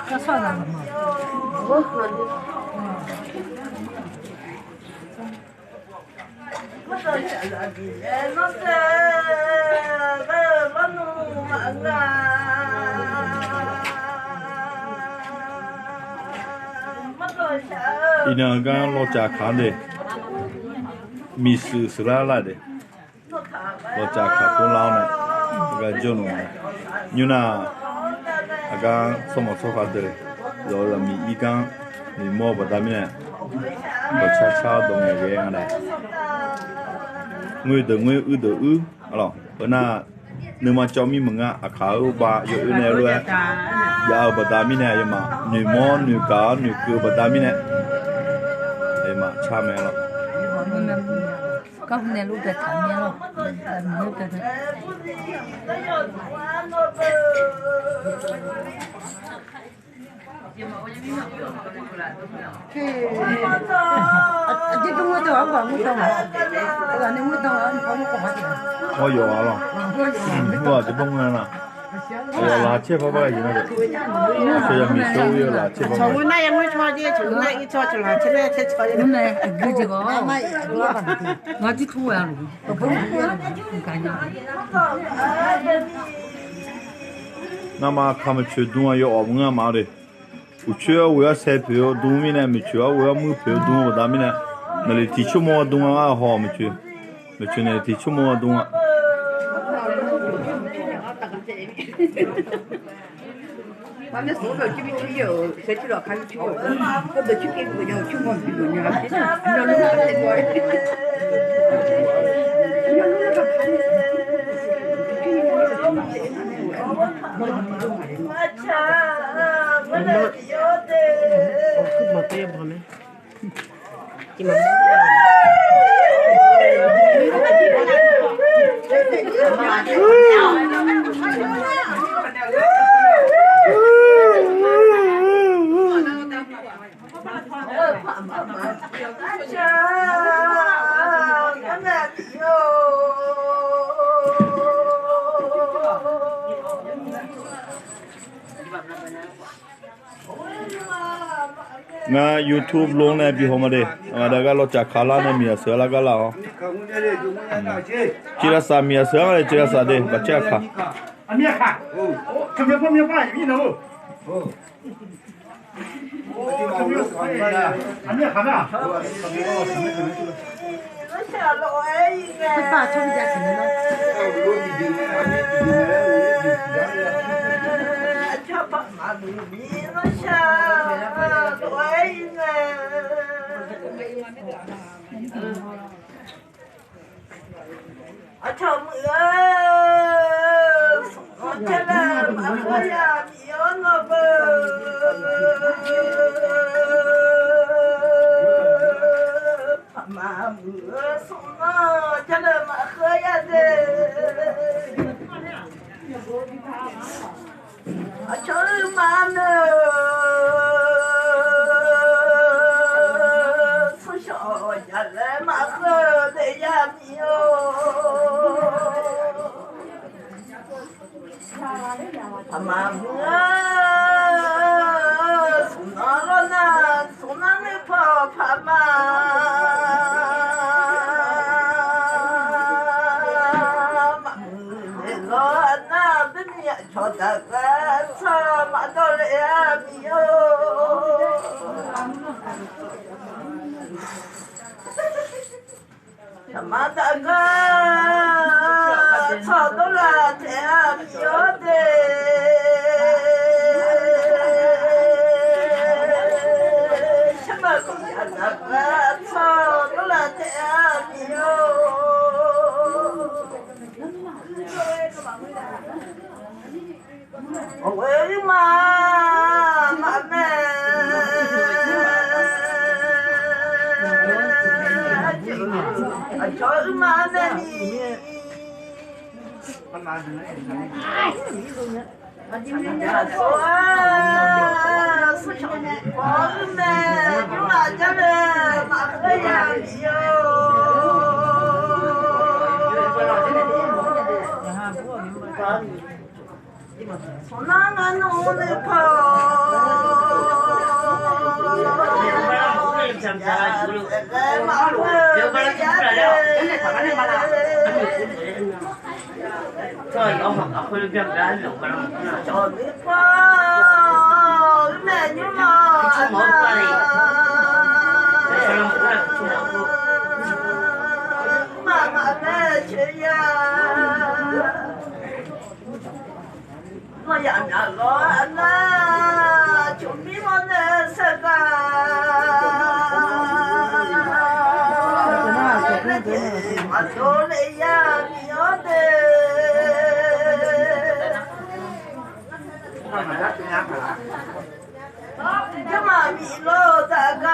那算了嘛。伊两个老家看的，米是哪来的？老家看不老呢，那个叫弄，你那那个什么说法的？然后米一缸，你摸不到面，我悄悄动那个样的。người từ người ư từ ư, alo, bữa na nếu mà cho mi mừng à, khảo ba, yo ư này luôn, giờ bữa ta mi này mà, người mò, người cá, người cừu bữa ta mi này, ấy mà cha mẹ lo. Các này lúc để thằng nhé lo, lúc để Chứ không có tao vào mua tao mà, là nếu mua tao ăn không có gì. Có dầu à lo, có chỉ bông này nè, là chế bao bao gì nữa đấy, bây giờ mình sâu yêu là chế bao. 저거 나 양을 좋아하지, 저거 나 이 좋아하잖아, 저래 제 좋아해. 근데 그 저거 맞지 좋아야 로. 또 보는 거야. 그러니까那么他们去东要澳门啊嘛的，我去我要彩票，东面呢没去啊，我要买票东我那边呢，那里提出毛东啊好没去，没去那里提出毛东啊。完了，所有这边只有谁知道看去过，我不去给我要去过去过你了，你要那个谁过？你要那个看。nga YouTube ลงในปีหมาเดมาดาก็เราจากคาลาในเมียเสือแล้วก็เราจีราสามีเสืออะไรจีราสาเดบัจเจ้าค่ะอันนี้ค่ะโอ้ทำไมพ่อไม่ป้าอย่างนี้เนาะโอ้อันนี้ค่ะนะ爸冲家去了。 소나는 오늘 파 저희 엄마가 홀병을 하려고 그러는구나. 저기 파 매주마 그쵸 먹어봐요. 내 사람 몰라 그쵸 먹고. 마마 매주야 뭐야 나고 하나 준비만 해서가 맞돌래야 미안해 그만 미로다가